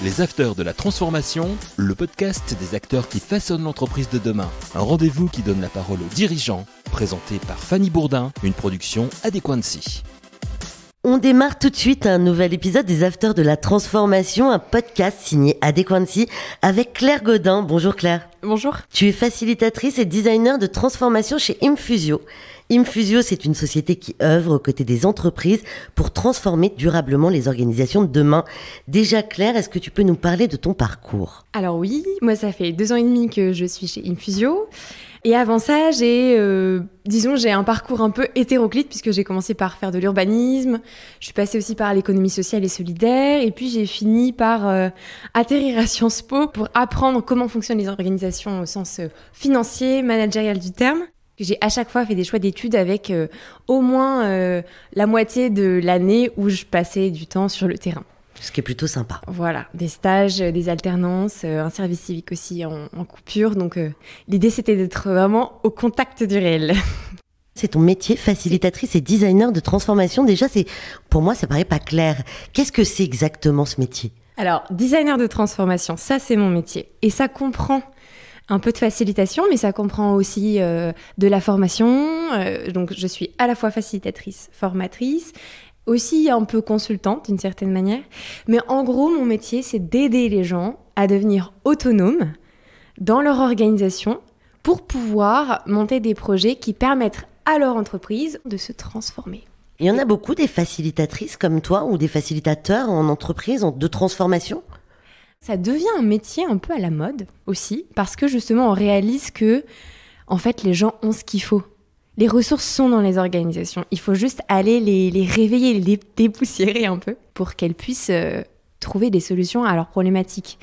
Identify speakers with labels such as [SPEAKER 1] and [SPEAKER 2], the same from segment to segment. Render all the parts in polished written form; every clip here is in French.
[SPEAKER 1] Les Afters de la Transformation, le podcast des acteurs qui façonnent l'entreprise de demain. Un rendez-vous qui donne la parole aux dirigeants, présenté par Fanny Bourdin, une production Adéquancy.
[SPEAKER 2] On démarre tout de suite un nouvel épisode des Afters de la Transformation, un podcast signé Adéquancy avec Claire Godin. Bonjour Claire.
[SPEAKER 3] Bonjour.
[SPEAKER 2] Tu es facilitatrice et designer de transformation chez Infusio. Infusio, c'est une société qui œuvre aux côtés des entreprises pour transformer durablement les organisations de demain. Déjà Claire, est-ce que tu peux nous parler de ton parcours ?
[SPEAKER 3] Alors oui, moi ça fait 2 ans et demi que je suis chez Infusio. Et avant ça, j'ai un parcours un peu hétéroclite puisque j'ai commencé par faire de l'urbanisme. Je suis passée aussi par l'économie sociale et solidaire. Et puis j'ai fini par atterrir à Sciences Po pour apprendre comment fonctionnent les organisations au sens financier, managérial du terme. J'ai à chaque fois fait des choix d'études avec au moins la moitié de l'année où je passais du temps sur le terrain.
[SPEAKER 2] Ce qui est plutôt sympa.
[SPEAKER 3] Voilà, des stages, des alternances, un service civique aussi en coupure. Donc l'idée, c'était d'être vraiment au contact du réel.
[SPEAKER 2] C'est ton métier, facilitatrice et designer de transformation. Déjà, pour moi, ça paraît pas clair. Qu'est-ce que c'est exactement ce métier ?
[SPEAKER 3] Alors, designer de transformation, ça, c'est mon métier. Et ça comprend un peu de facilitation, mais ça comprend aussi de la formation. Donc, je suis à la fois facilitatrice, formatrice, aussi un peu consultante d'une certaine manière. Mais en gros, mon métier, c'est d'aider les gens à devenir autonomes dans leur organisation pour pouvoir monter des projets qui permettent à leur entreprise de se transformer.
[SPEAKER 2] Il y en a beaucoup des facilitatrices comme toi ou des facilitateurs en entreprise de transformation ?
[SPEAKER 3] Ça devient un métier un peu à la mode aussi, parce que justement, on réalise que, en fait, les gens ont ce qu'il faut. Les ressources sont dans les organisations. Il faut juste aller les réveiller, les dépoussiérer un peu pour qu'elles puissent trouver des solutions à leurs problématiques.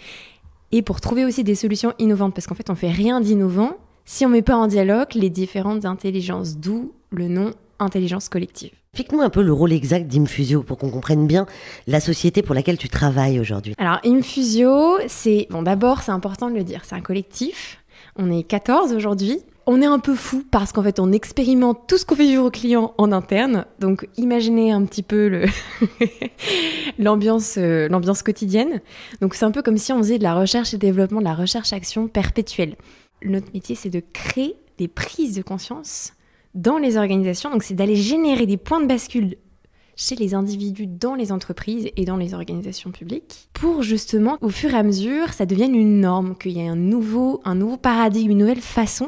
[SPEAKER 3] Et pour trouver aussi des solutions innovantes, parce qu'en fait, on ne fait rien d'innovant si on ne met pas en dialogue les différentes intelligences, d'où le nom intelligence collective.
[SPEAKER 2] Explique-nous un peu le rôle exact d'Infusio pour qu'on comprenne bien la société pour laquelle tu travailles aujourd'hui.
[SPEAKER 3] Alors, Infusio, d'abord, c'est important de le dire, c'est un collectif. On est 14 aujourd'hui. On est un peu fou parce qu'en fait, on expérimente tout ce qu'on fait vivre aux clients en interne. Donc, imaginez un petit peu l'ambiance quotidienne. Donc, c'est un peu comme si on faisait de la recherche et développement, de la recherche-action perpétuelle. Notre métier, c'est de créer des prises de conscience dans les organisations. Donc, c'est d'aller générer des points de bascule chez les individus, dans les entreprises et dans les organisations publiques, pour justement, au fur et à mesure, ça devienne une norme, qu'il y ait un nouveau paradigme, une nouvelle façon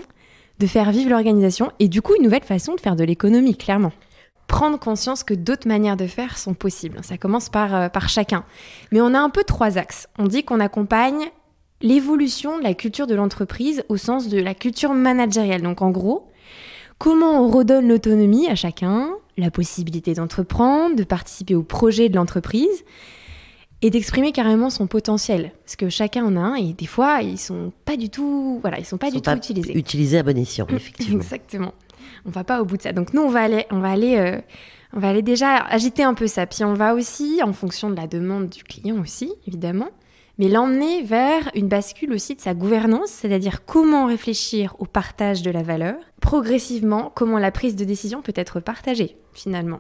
[SPEAKER 3] de faire vivre l'organisation et du coup, une nouvelle façon de faire de l'économie, clairement. Prendre conscience que d'autres manières de faire sont possibles. Ça commence par chacun. Mais on a un peu 3 axes. On dit qu'on accompagne l'évolution de la culture de l'entreprise au sens de la culture managériale. Donc en gros, comment on redonne l'autonomie à chacun, la possibilité d'entreprendre, de participer au projet de l'entreprise et d'exprimer carrément son potentiel. Parce que chacun en a un et des fois, ils sont pas du tout utilisés.
[SPEAKER 2] Utilisés à bon escient, effectivement.
[SPEAKER 3] Exactement. On va pas au bout de ça. Donc nous, on va aller déjà agiter un peu ça. Puis on va aussi, en fonction de la demande du client aussi, évidemment, mais l'emmener vers une bascule aussi de sa gouvernance, c'est-à-dire comment réfléchir au partage de la valeur, progressivement, comment la prise de décision peut être partagée, finalement.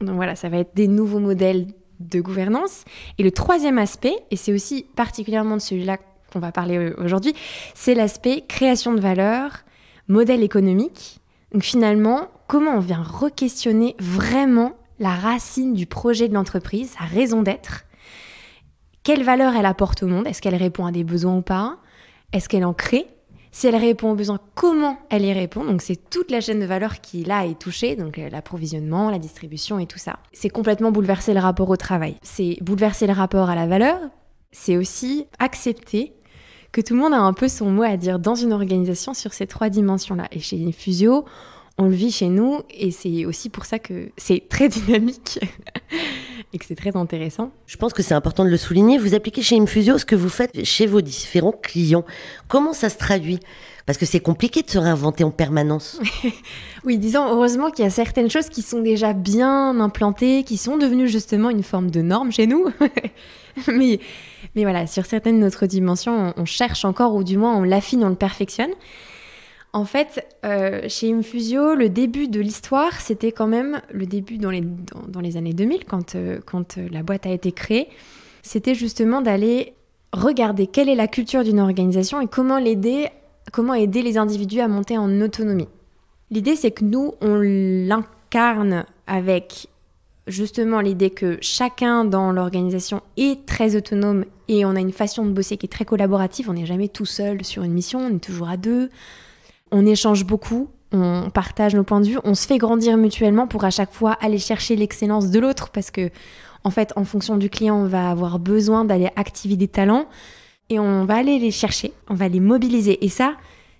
[SPEAKER 3] Donc voilà, ça va être des nouveaux modèles de gouvernance. Et le 3e aspect, et c'est aussi particulièrement de celui-là qu'on va parler aujourd'hui, c'est l'aspect création de valeur, modèle économique. Donc finalement, comment on vient re-questionner vraiment la racine du projet de l'entreprise, sa raison d'être. Quelle valeur elle apporte au monde ? Est-ce qu'elle répond à des besoins ou pas ? Est-ce qu'elle en crée ? Si elle répond aux besoins, comment elle y répond ? Donc c'est toute la chaîne de valeur qui là est touchée, donc l'approvisionnement, la distribution et tout ça. C'est complètement bouleverser le rapport au travail. C'est bouleverser le rapport à la valeur. C'est aussi accepter que tout le monde a un peu son mot à dire dans une organisation sur ces 3 dimensions-là. Et chez Infusio, on le vit chez nous et c'est aussi pour ça que c'est très dynamique et que c'est très intéressant.
[SPEAKER 2] Je pense que c'est important de le souligner. Vous appliquez chez Infusio ce que vous faites chez vos différents clients. Comment ça se traduit ? Parce que c'est compliqué de se réinventer en permanence.
[SPEAKER 3] Oui, disons heureusement qu'il y a certaines choses qui sont déjà bien implantées, qui sont devenues justement une forme de norme chez nous. mais voilà, sur certaines de notre dimension, on cherche encore, ou du moins on l'affine, on le perfectionne. En fait, chez Infusio, le début de l'histoire, c'était quand même le début dans les années 2000, quand la boîte a été créée. C'était justement d'aller regarder quelle est la culture d'une organisation et comment aider les individus à monter en autonomie. L'idée, c'est que nous, on l'incarne avec justement l'idée que chacun dans l'organisation est très autonome et on a une façon de bosser qui est très collaborative. On n'est jamais tout seul sur une mission, on est toujours à deux. On échange beaucoup, on partage nos points de vue, on se fait grandir mutuellement pour à chaque fois aller chercher l'excellence de l'autre parce que, en fait, en fonction du client, on va avoir besoin d'aller activer des talents et on va aller les chercher, on va les mobiliser. Et ça,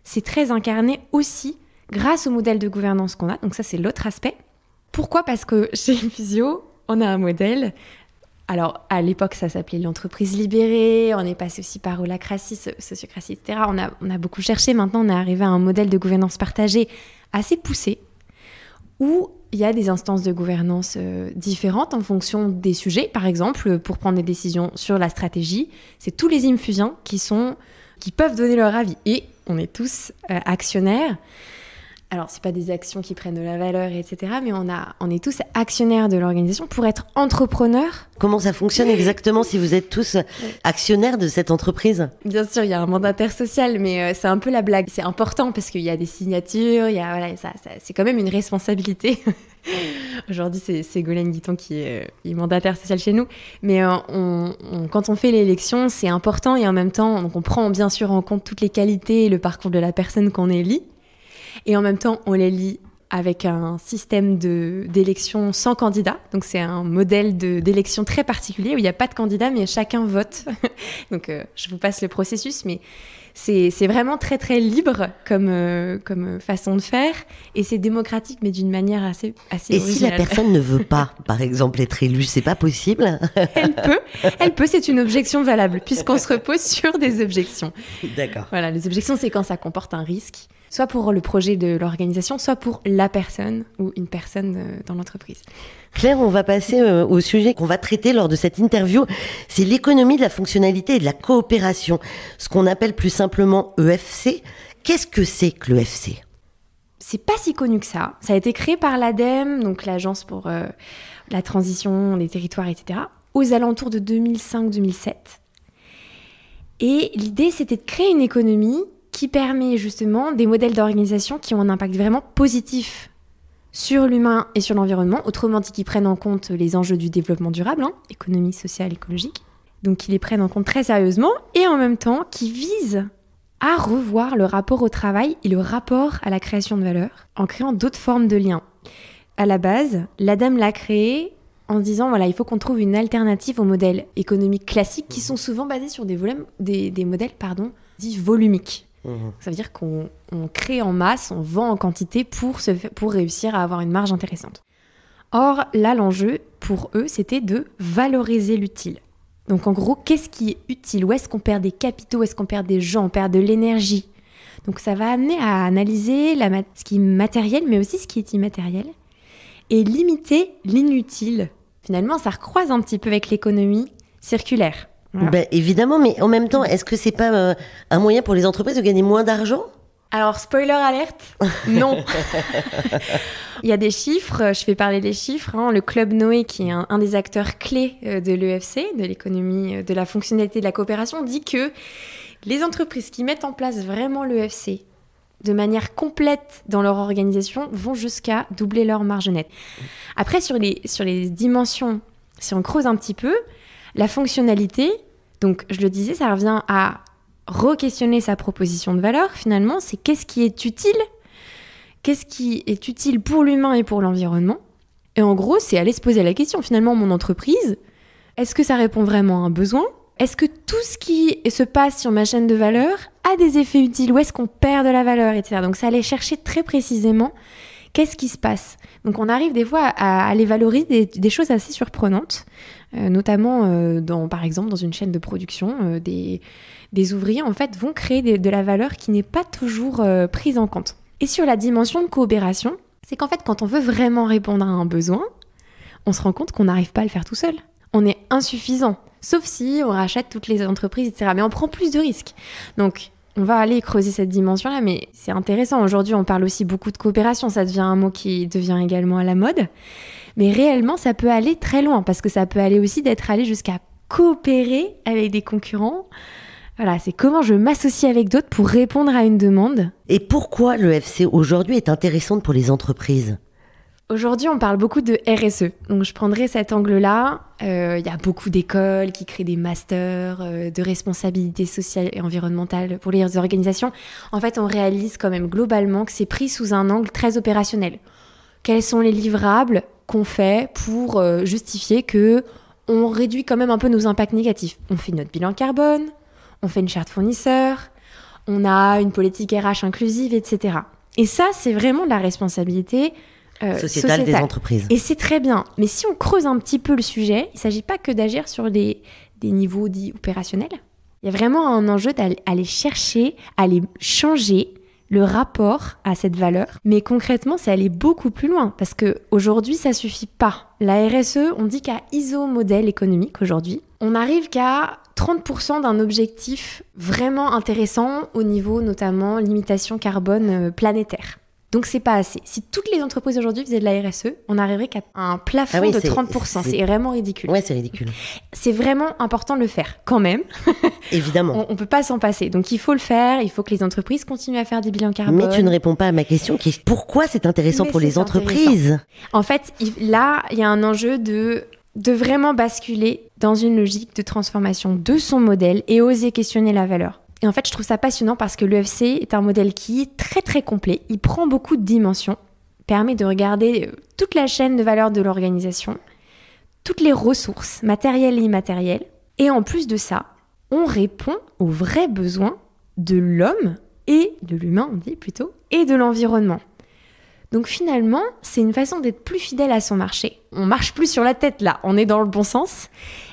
[SPEAKER 3] c'est très incarné aussi grâce au modèle de gouvernance qu'on a. Donc ça, c'est l'autre aspect. Pourquoi ? Parce que chez Infusio, on a un modèle. Alors, à l'époque, ça s'appelait l'entreprise libérée. On est passé aussi par holacratie, sociocratie, etc. On a beaucoup cherché. Maintenant, on est arrivé à un modèle de gouvernance partagée assez poussé, où il y a des instances de gouvernance différentes en fonction des sujets. Par exemple, pour prendre des décisions sur la stratégie, c'est tous les Infusiens qui peuvent donner leur avis. Et on est tous actionnaires. Alors, c'est pas des actions qui prennent de la valeur, etc. Mais on est tous actionnaires de l'organisation pour être entrepreneurs.
[SPEAKER 2] Comment ça fonctionne exactement si vous êtes tous actionnaires de cette entreprise ?
[SPEAKER 3] Bien sûr, il y a un mandataire social, mais c'est un peu la blague. C'est important parce qu'il y a des signatures, c'est quand même une responsabilité. Aujourd'hui, c'est Ségolène Guiton qui est mandataire social chez nous. Mais quand on fait l'élection, c'est important et en même temps, donc on prend bien sûr en compte toutes les qualités et le parcours de la personne qu'on élit. Et en même temps, on les lit avec un système d'élection sans candidat. Donc, c'est un modèle d'élection très particulier où il n'y a pas de candidat, mais chacun vote. Donc, je vous passe le processus, mais c'est vraiment très, très libre comme façon de faire. Et c'est démocratique, mais d'une manière assez
[SPEAKER 2] Et
[SPEAKER 3] originale.
[SPEAKER 2] si la personne ne veut pas, par exemple, être élue, c'est pas possible ?
[SPEAKER 3] Elle peut, c'est une objection valable, puisqu'on se repose sur des objections.
[SPEAKER 2] D'accord.
[SPEAKER 3] Voilà, les objections, c'est quand ça comporte un risque. Soit pour le projet de l'organisation, soit pour la personne ou une personne dans l'entreprise.
[SPEAKER 2] Claire, on va passer au sujet qu'on va traiter lors de cette interview. C'est l'économie de la fonctionnalité et de la coopération, ce qu'on appelle plus simplement EFC. Qu'est-ce que c'est que l'EFC ?
[SPEAKER 3] C'est pas si connu que ça. Ça a été créé par l'ADEME, donc l'Agence pour la transition des territoires, etc., aux alentours de 2005-2007. Et l'idée, c'était de créer une économie qui permet justement des modèles d'organisation qui ont un impact vraiment positif sur l'humain et sur l'environnement, autrement dit qui prennent en compte les enjeux du développement durable, économie sociale, écologique, donc qui les prennent en compte très sérieusement, et en même temps qui visent à revoir le rapport au travail et le rapport à la création de valeur en créant d'autres formes de liens. À la base, l'ADEME l'a créé en se disant, voilà, il faut qu'on trouve une alternative aux modèles économiques classiques qui sont souvent basés sur des modèles dits volumiques. Ça veut dire qu'on crée en masse, on vend en quantité pour réussir à avoir une marge intéressante. Or, là, l'enjeu pour eux, c'était de valoriser l'utile. Donc, en gros, qu'est-ce qui est utile ? Où est-ce qu'on perd des capitaux ? Où est-ce qu'on perd des gens ? On perd de l'énergie. Donc, ça va amener à analyser ce qui est matériel, mais aussi ce qui est immatériel, et limiter l'inutile. Finalement, ça recroise un petit peu avec l'économie circulaire. Voilà.
[SPEAKER 2] Ben, évidemment, mais en même temps, est-ce que c'est pas un moyen pour les entreprises de gagner moins d'argent ?
[SPEAKER 3] Alors, spoiler alerte, non. Il y a des chiffres, je vais parler des chiffres. Le Club Noé, qui est un des acteurs clés de l'EFC, de l'économie, de la fonctionnalité de la coopération, dit que les entreprises qui mettent en place vraiment l'EFC de manière complète dans leur organisation vont jusqu'à doubler leur marge nette. Après, sur les dimensions, si on creuse un petit peu, la fonctionnalité, donc je le disais, ça revient à re-questionner sa proposition de valeur. Finalement, c'est qu'est-ce qui est utile pour l'humain et pour l'environnement. Et en gros, c'est aller se poser la question, finalement, mon entreprise, est-ce que ça répond vraiment à un besoin ? Est-ce que tout ce qui se passe sur ma chaîne de valeur a des effets utiles ? Où est-ce qu'on perd de la valeur, etc. Donc, ça allait chercher très précisément qu'est-ce qui se passe. Donc, on arrive des fois à aller valoriser des choses assez surprenantes, notamment, par exemple, dans une chaîne de production, des ouvriers, en fait, vont créer de la valeur qui n'est pas toujours prise en compte. Et sur la dimension de coopération, c'est qu'en fait, quand on veut vraiment répondre à un besoin, on se rend compte qu'on n'arrive pas à le faire tout seul. On est insuffisant. Sauf si on rachète toutes les entreprises, etc. Mais on prend plus de risques. Donc, on va aller creuser cette dimension-là, mais c'est intéressant. Aujourd'hui, on parle aussi beaucoup de coopération. Ça devient un mot qui devient également à la mode. Mais réellement, ça peut aller très loin, parce que ça peut aller aussi d'être allé jusqu'à coopérer avec des concurrents. Voilà, c'est comment je m'associe avec d'autres pour répondre à une demande.
[SPEAKER 2] Et pourquoi l'EFC aujourd'hui est intéressante pour les entreprises ?
[SPEAKER 3] Aujourd'hui, on parle beaucoup de RSE. Donc, je prendrai cet angle-là. Il y a beaucoup d'écoles qui créent des masters de responsabilité sociale et environnementale pour les organisations. En fait, on réalise quand même globalement que c'est pris sous un angle très opérationnel. Quels sont les livrables qu'on fait pour justifier que on réduit quand même un peu nos impacts négatifs ? On fait notre bilan carbone, on fait une charte fournisseur, on a une politique RH inclusive, etc. Et ça, c'est vraiment de la responsabilité
[SPEAKER 2] sociétale des entreprises.
[SPEAKER 3] Et c'est très bien. Mais si on creuse un petit peu le sujet, il ne s'agit pas que d'agir sur des niveaux dits opérationnels. Il y a vraiment un enjeu d'aller chercher, aller changer le rapport à cette valeur. Mais concrètement, c'est aller beaucoup plus loin. Parce qu'aujourd'hui, ça ne suffit pas. La RSE, on dit qu'à ISO modèle économique aujourd'hui, on n'arrive qu'à 30% d'un objectif vraiment intéressant au niveau notamment limitation carbone planétaire. Donc c'est pas assez. Si toutes les entreprises aujourd'hui faisaient de la RSE, on arriverait qu'à un plafond de 30%. C'est vraiment ridicule.
[SPEAKER 2] Ouais, c'est ridicule.
[SPEAKER 3] C'est vraiment important de le faire, quand même.
[SPEAKER 2] Évidemment.
[SPEAKER 3] On peut pas s'en passer. Donc il faut le faire, il faut que les entreprises continuent à faire des bilans carbone.
[SPEAKER 2] Mais tu ne réponds pas à ma question qui est pourquoi c'est intéressant pour les entreprises ?
[SPEAKER 3] En fait, là, il y a un enjeu de vraiment basculer dans une logique de transformation de son modèle et oser questionner la valeur. Et en fait, je trouve ça passionnant parce que l'EFC est un modèle qui est très très complet. Il prend beaucoup de dimensions, permet de regarder toute la chaîne de valeur de l'organisation, toutes les ressources matérielles et immatérielles. Et en plus de ça, on répond aux vrais besoins de l'homme et de l'humain, on dit plutôt, et de l'environnement. Donc finalement, c'est une façon d'être plus fidèle à son marché. On marche plus sur la tête là, on est dans le bon sens.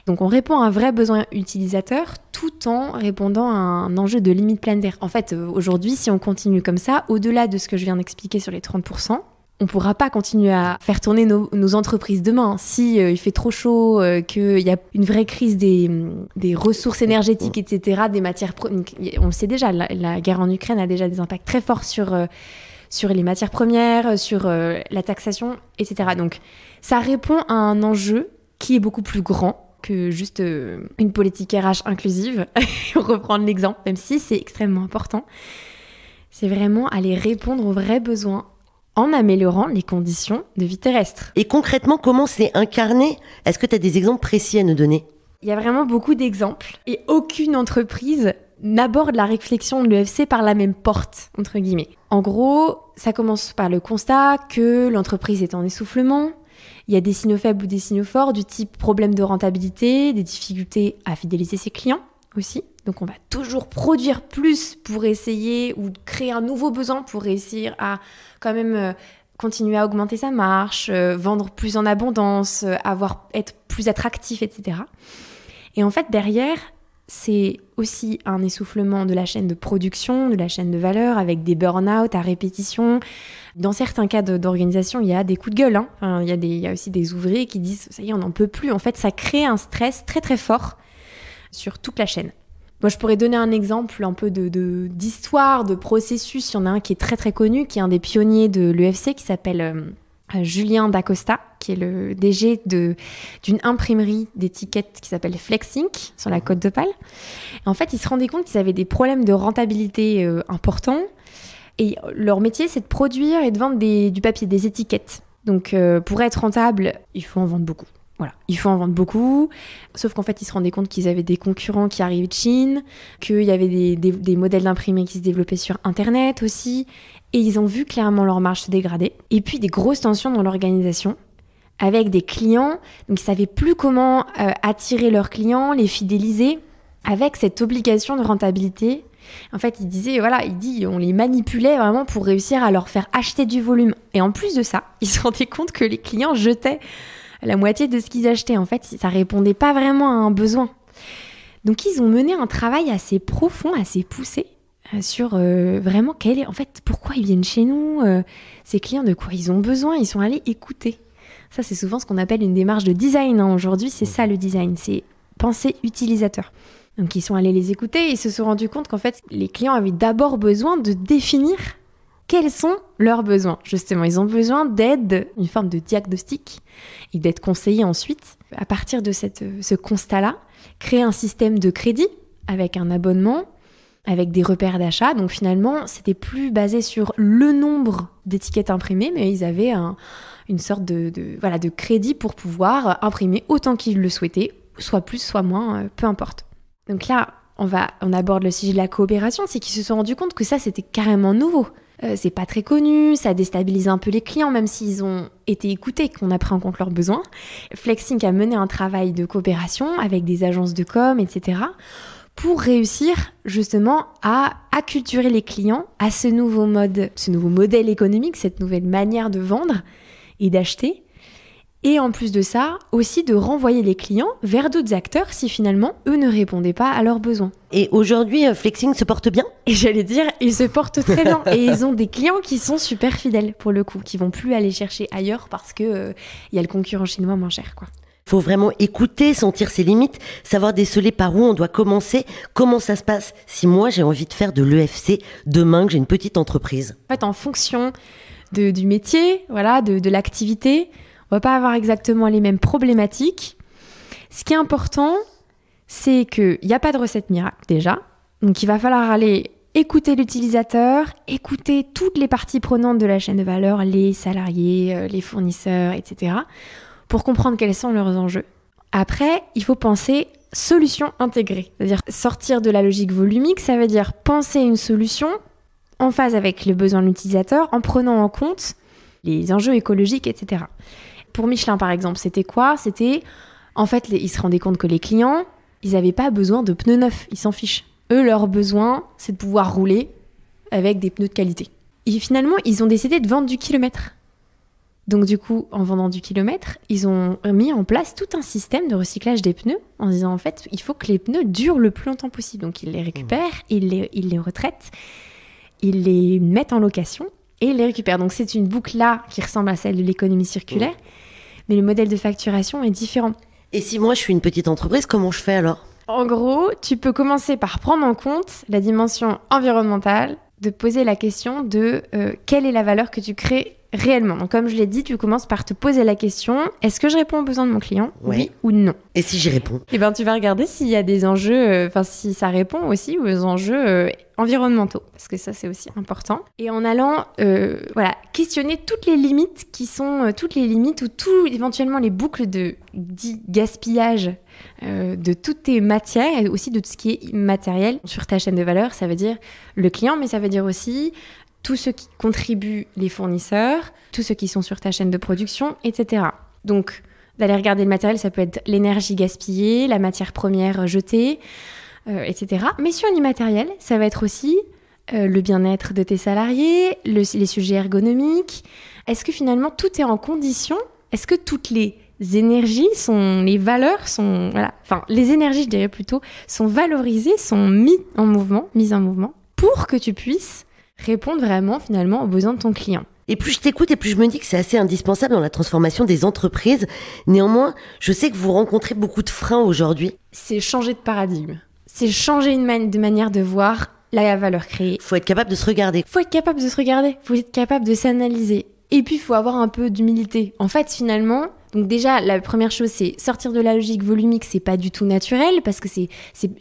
[SPEAKER 3] Donc on répond à un vrai besoin utilisateur tout en répondant à un enjeu de limite planétaire. En fait, aujourd'hui, si on continue comme ça, au-delà de ce que je viens d'expliquer sur les 30%, on ne pourra pas continuer à faire tourner nos entreprises demain. Si il fait trop chaud, qu'il y a une vraie crise des ressources énergétiques, etc., des matières premières, on le sait déjà, la guerre en Ukraine a déjà des impacts très forts sur les matières premières, sur la taxation, etc. Donc, ça répond à un enjeu qui est beaucoup plus grand que juste une politique RH inclusive. Reprendre l'exemple, même si c'est extrêmement important. C'est vraiment aller répondre aux vrais besoins en améliorant les conditions de vie terrestre.
[SPEAKER 2] Et concrètement, comment c'est incarné ? Est-ce que tu as des exemples précis à nous donner ?
[SPEAKER 3] Il y a vraiment beaucoup d'exemples et aucune entreprise n'aborde la réflexion de l'EFC par la même porte, entre guillemets. En gros, ça commence par le constat que l'entreprise est en essoufflement. Il y a des signaux faibles ou des signaux forts du type problème de rentabilité, des difficultés à fidéliser ses clients aussi. Donc on va toujours produire plus pour essayer ou créer un nouveau besoin pour réussir à quand même continuer à augmenter sa marge, vendre plus en abondance, être plus attractif, etc. Et en fait, derrière, c'est aussi un essoufflement de la chaîne de production, de la chaîne de valeur, avec des burn-out à répétition. Dans certains cas d'organisation, il y a des coups de gueule. Enfin, il y a aussi des ouvriers qui disent « ça y est, on n'en peut plus ». En fait, ça crée un stress très très fort sur toute la chaîne. Moi, je pourrais donner un exemple un peu d'histoire, de processus. Il y en a un qui est très très connu, qui est un des pionniers de l'EFC, qui s'appelle Julien Dacosta, qui est le DG d'une imprimerie d'étiquettes qui s'appelle Flexink, sur la Côte d'Opale. En fait, ils se rendaient compte qu'ils avaient des problèmes de rentabilité importants. Et leur métier, c'est de produire et de vendre du papier, des étiquettes. Donc, pour être rentable, il faut en vendre beaucoup. Voilà, il faut en vendre beaucoup, sauf qu'en fait, ils se rendaient compte qu'ils avaient des concurrents qui arrivaient de Chine, qu'il y avait des modèles d'imprimés qui se développaient sur Internet aussi, et ils ont vu clairement leur marge se dégrader. Et puis, des grosses tensions dans l'organisation, avec des clients, donc ils ne savaient plus comment attirer leurs clients, les fidéliser, avec cette obligation de rentabilité. En fait, on les manipulait vraiment pour réussir à leur faire acheter du volume. Et en plus de ça, ils se rendaient compte que les clients jetaient la moitié de ce qu'ils achetaient. En fait, ça répondait pas vraiment à un besoin. Donc, ils ont mené un travail assez profond, assez poussé sur vraiment pourquoi ils viennent chez nous, ces clients, de quoi ils ont besoin. Ils sont allés écouter. Ça, c'est souvent ce qu'on appelle une démarche de design. Aujourd'hui, c'est ça le design, c'est penser utilisateur. Donc, ils sont allés les écouter et ils se sont rendus compte qu'en fait, les clients avaient d'abord besoin de définir quels sont leurs besoins. Justement, ils ont besoin d'aide, une forme de diagnostic, et d'être conseillés ensuite. À partir de ce constat-là, créer un système de crédit avec un abonnement, avec des repères d'achat. Donc finalement, c'était plus basé sur le nombre d'étiquettes imprimées, mais ils avaient une sorte de crédit pour pouvoir imprimer autant qu'ils le souhaitaient, soit plus, soit moins, peu importe. Donc là, on aborde le sujet de la coopération, c'est qu'ils se sont rendus compte que ça, c'était carrément nouveau. C'est pas très connu, ça déstabilise un peu les clients, même s'ils ont été écoutés, qu'on a pris en compte leurs besoins. Flexink a mené un travail de coopération avec des agences de com, etc., pour réussir justement à acculturer les clients à ce nouveau modèle économique, cette nouvelle manière de vendre et d'acheter. Et en plus de ça, aussi de renvoyer les clients vers d'autres acteurs si finalement, eux ne répondaient pas à leurs besoins.
[SPEAKER 2] Et aujourd'hui, Flexink se porte bien ?
[SPEAKER 3] Et j'allais dire, ils se portent très bien. Et ils ont des clients qui sont super fidèles, pour le coup, qui vont plus aller chercher ailleurs parce que y a le concurrent chinois moins cher, quoi.
[SPEAKER 2] Faut vraiment écouter, sentir ses limites, savoir déceler par où on doit commencer, comment ça se passe si moi j'ai envie de faire de l'EFC demain que j'ai une petite entreprise.
[SPEAKER 3] En fait, en fonction du métier, voilà, de l'activité, on va pas avoir exactement les mêmes problématiques. Ce qui est important, c'est qu'il n'y a pas de recette miracle déjà. Donc il va falloir aller écouter l'utilisateur, écouter toutes les parties prenantes de la chaîne de valeur, les salariés, les fournisseurs, etc., pour comprendre quels sont leurs enjeux. Après, il faut penser solution intégrée. C'est-à-dire sortir de la logique volumique, ça veut dire penser une solution en phase avec le besoin de l'utilisateur, en prenant en compte les enjeux écologiques, etc. Pour Michelin, par exemple, c'était quoi ? C'était, en fait, ils se rendaient compte que les clients, ils n'avaient pas besoin de pneus neufs, ils s'en fichent. Eux, leur besoin, c'est de pouvoir rouler avec des pneus de qualité. Et finalement, ils ont décidé de vendre du kilomètre. Donc du coup, en vendant du kilomètre, ils ont mis en place tout un système de recyclage des pneus en disant en fait, il faut que les pneus durent le plus longtemps possible. Donc ils les récupèrent, ils les retraitent, ils les mettent en location et ils les récupèrent. Donc c'est une boucle là qui ressemble à celle de l'économie circulaire, mais le modèle de facturation est différent.
[SPEAKER 2] Et si moi je suis une petite entreprise, comment je fais alors ?
[SPEAKER 3] En gros, tu peux commencer par prendre en compte la dimension environnementale, de poser la question de quelle est la valeur que tu crées réellement. Donc, comme je l'ai dit, tu commences par te poser la question, est-ce que je réponds aux besoins de mon client ? Oui ou non ?
[SPEAKER 2] Et si j'y réponds ?
[SPEAKER 3] Eh bien, tu vas regarder s'il y a des enjeux, si ça répond aussi aux enjeux environnementaux, parce que ça, c'est aussi important. Et en allant, questionner toutes les limites ou éventuellement les boucles de dit gaspillage de toutes tes matières et aussi de tout ce qui est matériel sur ta chaîne de valeur. Ça veut dire le client, mais ça veut dire aussi tous ceux qui contribuent, les fournisseurs, tous ceux qui sont sur ta chaîne de production, etc. Donc, d'aller regarder le matériel, ça peut être l'énergie gaspillée, la matière première jetée, etc. Mais sur l'immatériel, ça va être aussi le bien-être de tes salariés, les sujets ergonomiques. Est-ce que finalement, tout est en condition ? Est-ce que toutes les énergies les valeurs sont... les énergies, je dirais plutôt, sont valorisées, sont mises en mouvement pour que tu puisses répondre vraiment finalement aux besoins de ton client.
[SPEAKER 2] Et plus je t'écoute et plus je me dis que c'est assez indispensable dans la transformation des entreprises. Néanmoins, je sais que vous rencontrez beaucoup de freins aujourd'hui.
[SPEAKER 3] C'est changer de paradigme. C'est changer de manière de voir la valeur créée.
[SPEAKER 2] Faut être capable de se regarder.
[SPEAKER 3] Faut être capable de s'analyser. Et puis, il faut avoir un peu d'humilité. En fait, finalement, donc déjà, la première chose, c'est sortir de la logique volumique. C'est pas du tout naturel parce que c'est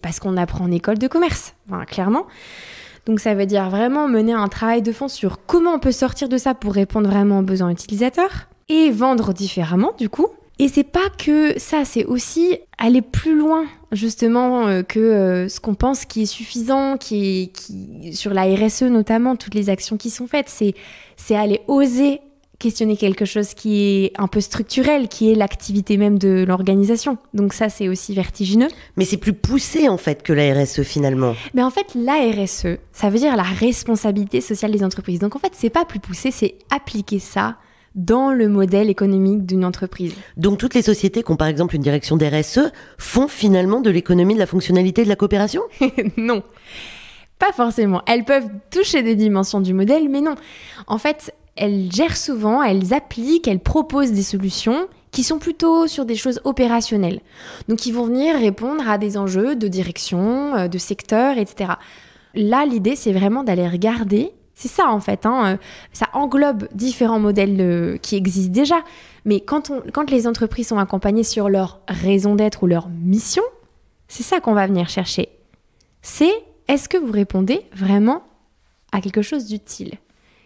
[SPEAKER 3] parce qu'on apprend en école de commerce, clairement. Donc ça veut dire vraiment mener un travail de fond sur comment on peut sortir de ça pour répondre vraiment aux besoins utilisateurs et vendre différemment du coup. Et c'est pas que ça, c'est aussi aller plus loin justement que ce qu'on pense qui est suffisant, qui sur la RSE notamment, toutes les actions qui sont faites, c'est aller oser questionner quelque chose qui est un peu structurel, qui est l'activité même de l'organisation. Donc ça, c'est aussi vertigineux.
[SPEAKER 2] Mais c'est plus poussé en fait que la RSE finalement.
[SPEAKER 3] Mais en fait, la RSE, ça veut dire la responsabilité sociale des entreprises. Donc en fait, c'est pas plus poussé, c'est appliquer ça dans le modèle économique d'une entreprise.
[SPEAKER 2] Donc toutes les sociétés qui ont par exemple une direction d'RSE font finalement de l'économie de la fonctionnalité et de la coopération ?
[SPEAKER 3] Non, pas forcément. Elles peuvent toucher des dimensions du modèle, mais non. En fait, elles gèrent souvent, elles appliquent, elles proposent des solutions qui sont plutôt sur des choses opérationnelles. Donc, ils vont venir répondre à des enjeux de direction, de secteur, etc. Là, l'idée, c'est vraiment d'aller regarder C'est ça en fait, ça englobe différents modèles qui existent déjà. Mais quand les entreprises sont accompagnées sur leur raison d'être ou leur mission, c'est ça qu'on va venir chercher. C'est, est-ce que vous répondez vraiment à quelque chose d'utile ?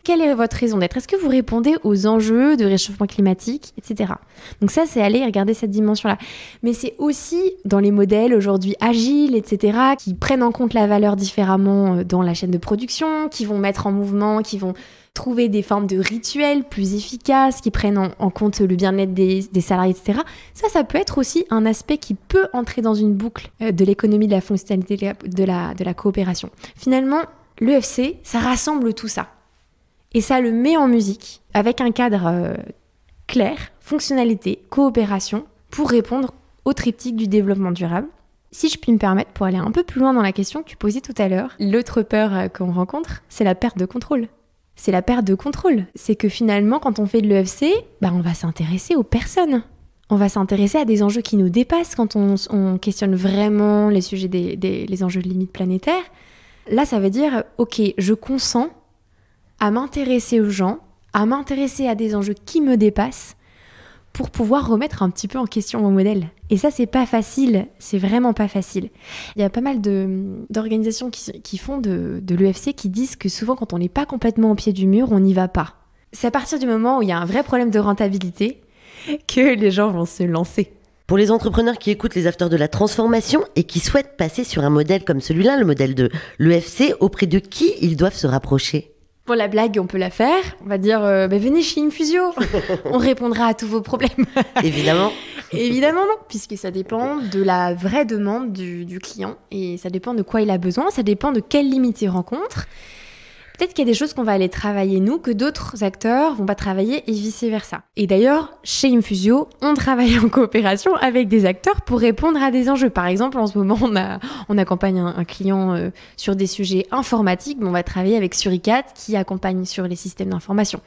[SPEAKER 3] Quelle est votre raison d'être ? Est-ce que vous répondez aux enjeux de réchauffement climatique, etc. Donc ça, c'est aller regarder cette dimension-là. Mais c'est aussi dans les modèles aujourd'hui agiles, etc., qui prennent en compte la valeur différemment dans la chaîne de production, qui vont mettre en mouvement, qui vont trouver des formes de rituels plus efficaces, qui prennent en compte le bien-être des salariés, etc. Ça peut être aussi un aspect qui peut entrer dans une boucle de l'économie de la fonctionnalité de la coopération. Finalement, l'EFC, ça rassemble tout ça. Et ça le met en musique avec un cadre clair, fonctionnalité, coopération, pour répondre au triptyque du développement durable. Si je puis me permettre, pour aller un peu plus loin dans la question que tu posais tout à l'heure, l'autre peur qu'on rencontre, c'est la perte de contrôle. C'est la perte de contrôle. C'est que finalement, quand on fait de l'EFC, on va s'intéresser aux personnes. On va s'intéresser à des enjeux qui nous dépassent quand on questionne vraiment les sujets les enjeux de limite planétaire. Là, ça veut dire, ok, je consens à m'intéresser aux gens, à m'intéresser à des enjeux qui me dépassent pour pouvoir remettre un petit peu en question mon modèle. Et ça, c'est pas facile, c'est vraiment pas facile. Il y a pas mal d'organisations qui font de l'EFC qui disent que souvent, quand on n'est pas complètement au pied du mur, on n'y va pas. C'est à partir du moment où il y a un vrai problème de rentabilité que les gens vont se lancer.
[SPEAKER 2] Pour les entrepreneurs qui écoutent les acteurs de la transformation et qui souhaitent passer sur un modèle comme celui-là, le modèle de l'EFC, auprès de qui ils doivent se rapprocher ?
[SPEAKER 3] Pour la blague, on peut la faire. On va dire, venez chez Infusio. On répondra à tous vos problèmes.
[SPEAKER 2] Évidemment.
[SPEAKER 3] Évidemment non, puisque ça dépend de la vraie demande du client. Et ça dépend de quoi il a besoin. Ça dépend de quelles limites il rencontre. Peut-être qu'il y a des choses qu'on va aller travailler nous, que d'autres acteurs vont pas travailler et vice-versa. Et d'ailleurs, chez Infusio, on travaille en coopération avec des acteurs pour répondre à des enjeux. Par exemple, en ce moment, on accompagne un client sur des sujets informatiques, mais on va travailler avec Suricat qui accompagne sur les systèmes d'information.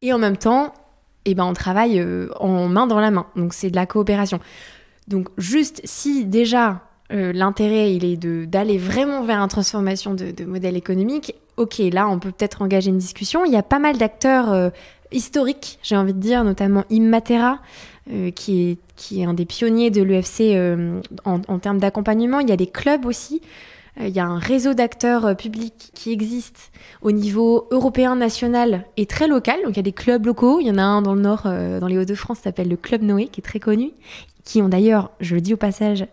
[SPEAKER 3] Et en même temps, on travaille en main dans la main. Donc, c'est de la coopération. Donc, juste si déjà l'intérêt, il est d'aller vraiment vers une transformation de modèle économique, ok, là, on peut peut-être engager une discussion. Il y a pas mal d'acteurs historiques, j'ai envie de dire, notamment Immatera, qui est un des pionniers de l'EFC en termes d'accompagnement. Il y a des clubs aussi. Il y a un réseau d'acteurs publics qui existe au niveau européen, national et très local. Donc, il y a des clubs locaux. Il y en a un dans le Nord, dans les Hauts-de-France, qui s'appelle le Club Noé, qui est très connu, qui ont d'ailleurs, je le dis au passage,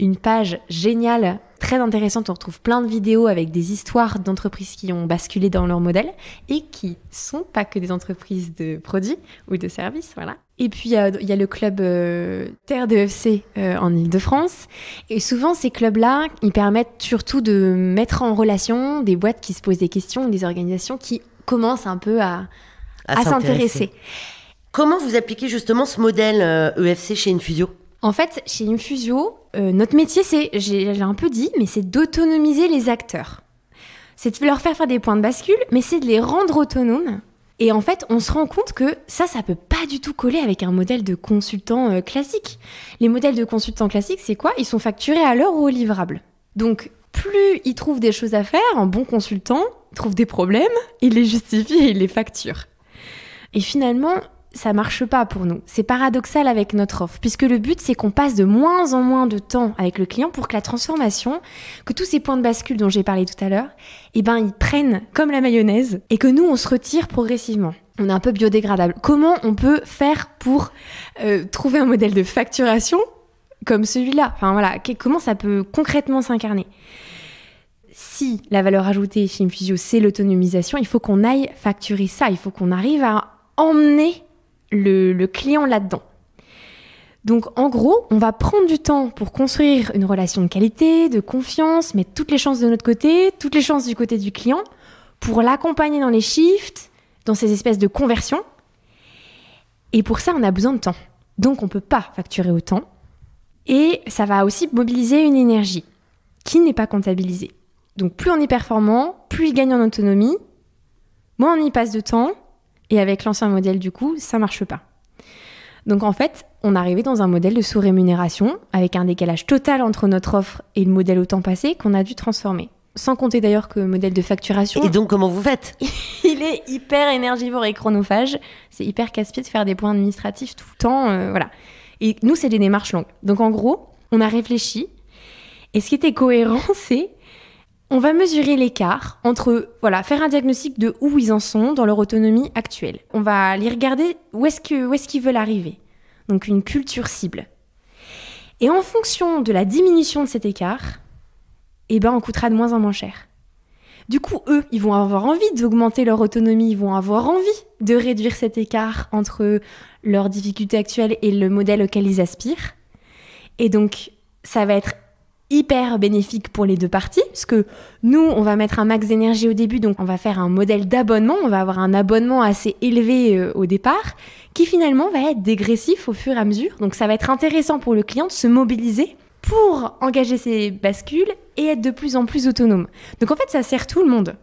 [SPEAKER 3] une page géniale, très intéressante. On retrouve plein de vidéos avec des histoires d'entreprises qui ont basculé dans leur modèle et qui sont pas que des entreprises de produits ou de services, voilà. Et puis, il y a le club Terre d'EFC en Ile-de-France. Et souvent, ces clubs-là, ils permettent surtout de mettre en relation des boîtes qui se posent des questions, des organisations qui commencent un peu à s'intéresser.
[SPEAKER 2] Comment vous appliquez justement ce modèle EFC chez Infusio ?
[SPEAKER 3] En fait, chez Infusio, notre métier, j'ai un peu dit, mais c'est d'autonomiser les acteurs. C'est de leur faire des points de bascule, mais c'est de les rendre autonomes. Et en fait, on se rend compte que ça peut pas du tout coller avec un modèle de consultant classique. Les modèles de consultants classiques, c'est quoi ? Ils sont facturés à l'heure ou au livrable. Donc, plus ils trouvent des choses à faire, un bon consultant trouve des problèmes, il les justifie et il les facture. Et finalement, ça marche pas pour nous. C'est paradoxal avec notre offre, puisque le but, c'est qu'on passe de moins en moins de temps avec le client pour que la transformation, que tous ces points de bascule dont j'ai parlé tout à l'heure, ils prennent comme la mayonnaise et que nous, on se retire progressivement. On est un peu biodégradable. Comment on peut faire pour trouver un modèle de facturation comme celui-là ? Enfin voilà, comment ça peut concrètement s'incarner ? Si la valeur ajoutée chez Infusio, c'est l'autonomisation, il faut qu'on aille facturer ça. Il faut qu'on arrive à emmener le client là-dedans. Donc en gros, on va prendre du temps pour construire une relation de qualité, de confiance, mettre toutes les chances de notre côté, toutes les chances du côté du client, pour l'accompagner dans les shifts, dans ces espèces de conversions. Et pour ça, on a besoin de temps. Donc on ne peut pas facturer autant. Et ça va aussi mobiliser une énergie qui n'est pas comptabilisée. Donc plus on est performant, plus il gagne en autonomie, moins on y passe de temps. Et avec l'ancien modèle, du coup, ça marche pas. Donc en fait, on est arrivé dans un modèle de sous-rémunération avec un décalage total entre notre offre et le modèle au temps passé qu'on a dû transformer. sans compter d'ailleurs que modèle de facturation.
[SPEAKER 2] Et donc, comment vous faites?
[SPEAKER 3] Il est hyper énergivore et chronophage. C'est hyper casse-pied de faire des points administratifs tout le temps. Voilà. Et nous, c'est des démarches longues. Donc, en gros, on a réfléchi. Et ce qui était cohérent, c'est on va mesurer l'écart entre, faire un diagnostic de où ils en sont dans leur autonomie actuelle. On va les regarder où est-ce qu'ils veulent arriver. Donc, une culture cible. Et en fonction de la diminution de cet écart, on coûtera de moins en moins cher. Du coup, eux, ils vont avoir envie d'augmenter leur autonomie, ils vont avoir envie de réduire cet écart entre leurs difficultés actuelles et le modèle auquel ils aspirent. Et donc, ça va être hyper bénéfique pour les deux parties, parce que nous, on va mettre un max d'énergie au début, donc on va faire un modèle d'abonnement, on va avoir un abonnement assez élevé au départ, qui finalement va être dégressif au fur et à mesure. Donc ça va être intéressant pour le client de se mobiliser pour engager ses bascules et être de plus en plus autonome. Donc en fait, ça sert tout le monde.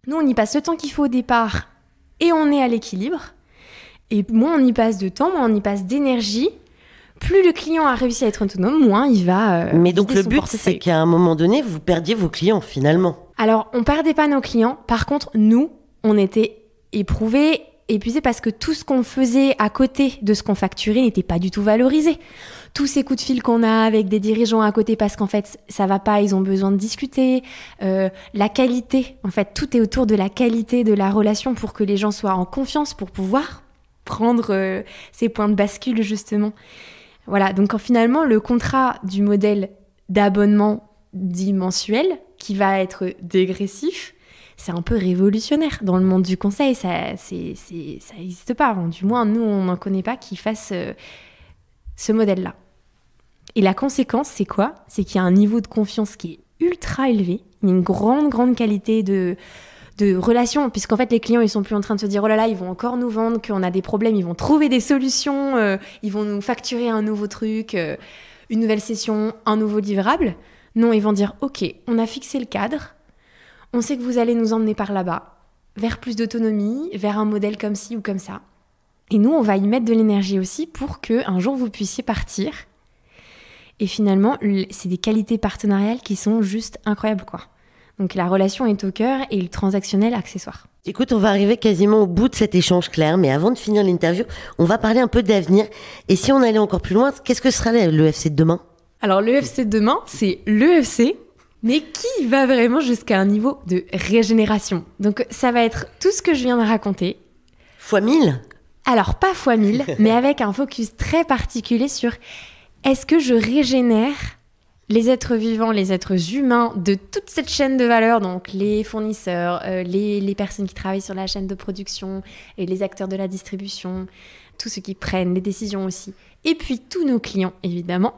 [SPEAKER 3] Nous, on y passe le temps qu'il faut au départ et on est à l'équilibre. Et moins on y passe de temps, moins on y passe d'énergie, plus le client a réussi à être autonome, moins il va
[SPEAKER 2] Mais donc le but, c'est qu'à un moment donné, vous perdiez vos clients finalement.
[SPEAKER 3] Alors, on perdait pas nos clients. Par contre, nous, on était éprouvés, épuisés parce que tout ce qu'on faisait à côté de ce qu'on facturait n'était pas du tout valorisé. Tous ces coups de fil qu'on a avec des dirigeants à côté parce qu'en fait, ça va pas, ils ont besoin de discuter. La qualité, en fait, tout est autour de la qualité de la relation pour que les gens soient en confiance pour pouvoir prendre ces points de bascule, justement. Voilà, donc finalement, le contrat du modèle d'abonnement dit mensuel, qui va être dégressif, c'est un peu révolutionnaire. Dans le monde du conseil, ça n'existe pas. Enfin, du moins, nous, on n'en connaît pas qui fasse ce modèle-là. Et la conséquence, c'est quoi? C'est qu'il y a un niveau de confiance qui est ultra élevé, il y a une grande qualité de relations, puisqu'en fait les clients ils sont plus en train de se dire oh là là ils vont encore nous vendre, qu'on a des problèmes, ils vont trouver des solutions, ils vont nous facturer un nouveau truc, une nouvelle session, un nouveau livrable. Non, ils vont dire ok, on a fixé le cadre, on sait que vous allez nous emmener par là-bas, vers plus d'autonomie, vers un modèle comme ci ou comme ça. Et nous on va y mettre de l'énergie aussi pour qu'un jour vous puissiez partir. Et finalement c'est des qualités partenariales qui sont juste incroyables quoi. Donc la relation est au cœur et le transactionnel accessoire.
[SPEAKER 2] Écoute, on va arriver quasiment au bout de cet échange, Claire, mais avant de finir l'interview, on va parler un peu d'avenir. Et si on allait encore plus loin, qu'est-ce que sera l'EFC de demain?
[SPEAKER 3] Alors l'EFC de demain, c'est l'EFC, mais qui va vraiment jusqu'à un niveau de régénération. Donc ça va être tout ce que je viens de raconter.
[SPEAKER 2] Fois 1000?
[SPEAKER 3] Alors pas fois 1000, mais avec un focus très particulier sur est-ce que je régénère les êtres vivants, les êtres humains de toute cette chaîne de valeur, donc les fournisseurs, les personnes qui travaillent sur la chaîne de production et les acteurs de la distribution, tous ceux qui prennent les décisions aussi, et puis tous nos clients évidemment.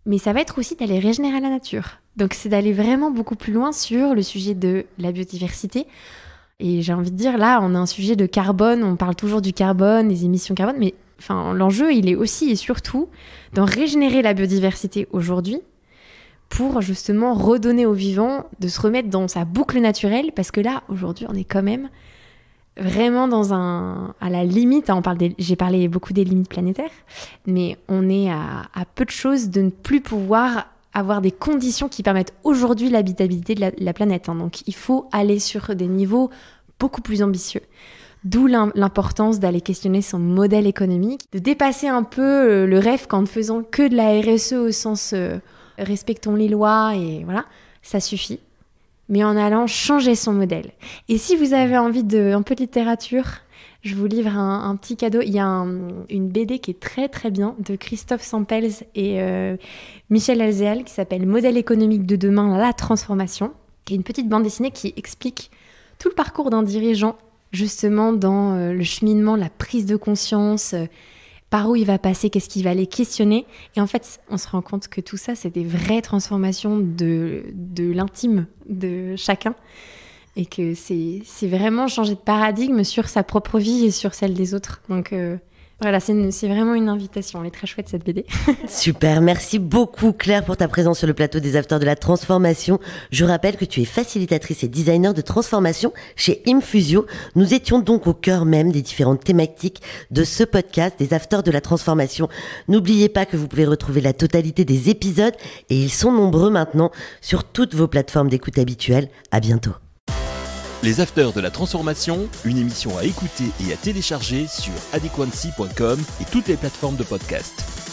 [SPEAKER 3] Mais ça va être aussi d'aller régénérer la nature. Donc c'est d'aller vraiment beaucoup plus loin sur le sujet de la biodiversité. Et j'ai envie de dire, là, on a un sujet de carbone, on parle toujours du carbone, des émissions carbone, mais l'enjeu, il est aussi et surtout d'en régénérer la biodiversité aujourd'hui, pour justement redonner aux vivants, de se remettre dans sa boucle naturelle, parce que là, aujourd'hui, on est quand même vraiment à la limite, j'ai parlé beaucoup des limites planétaires, mais on est à peu de choses de ne plus pouvoir avoir des conditions qui permettent aujourd'hui l'habitabilité de la planète. Donc il faut aller sur des niveaux beaucoup plus ambitieux. D'où l'importance d'aller questionner son modèle économique, de dépasser un peu le rêve qu'en ne faisant que de la RSE au sens... respectons les lois et voilà, ça suffit. Mais en allant changer son modèle. Et si vous avez envie un peu de littérature, je vous livre un petit cadeau. Il y a une BD qui est très très bien de Christophe Sampels et Michel Alzéal qui s'appelle Modèle économique de demain, la transformation, qui est une petite bande dessinée qui explique tout le parcours d'un dirigeant justement dans le cheminement, la prise de conscience, par où il va passer, qu'est-ce qu'il va aller questionner. Et en fait, on se rend compte que tout ça, c'est des vraies transformations de l'intime de chacun. Et que c'est vraiment changer de paradigme sur sa propre vie et sur celle des autres. Donc, Voilà, c'est vraiment une invitation. Elle est très chouette, cette BD.
[SPEAKER 2] Super, merci beaucoup Claire pour ta présence sur le plateau des Afters de la Transformation. Je rappelle que tu es facilitatrice et designer de transformation chez Infusio. Nous étions donc au cœur même des différentes thématiques de ce podcast des Afters de la Transformation. N'oubliez pas que vous pouvez retrouver la totalité des épisodes, et ils sont nombreux maintenant, sur toutes vos plateformes d'écoute habituelles. À bientôt.
[SPEAKER 1] Les Afters de la Transformation, une émission à écouter et à télécharger sur adequancy.com et toutes les plateformes de podcast.